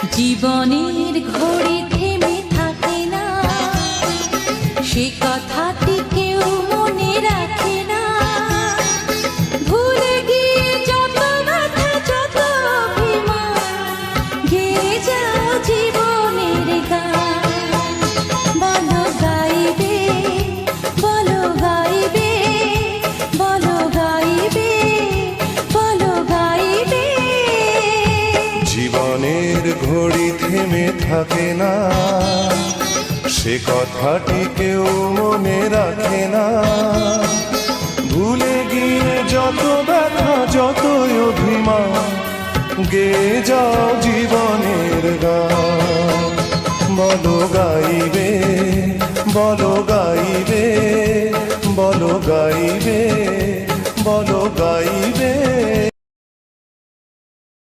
জীবনের ঘড়ি থেমে থাকে না, সে কথাটি কেউ মনে রাখে না। ভুলে গিয়ে যত ব্যথা যত অভিমান, গেয়ে যাও জীবনের গান। বলো গাইবে, বলো গাইবে, বলো গাইবে, বলো গাইবে। জীবনের ঘড়ি থেমে থাকে না, সে কথাটি কেউ মনে রাখে না। ভুলে গিয়ে যত ব্যথা যত অভিমান, গেয়ে যাও জীবনের গান। বলো গাইবে, বলো গাইবে, বলো গাইবে, বলো গাইবে।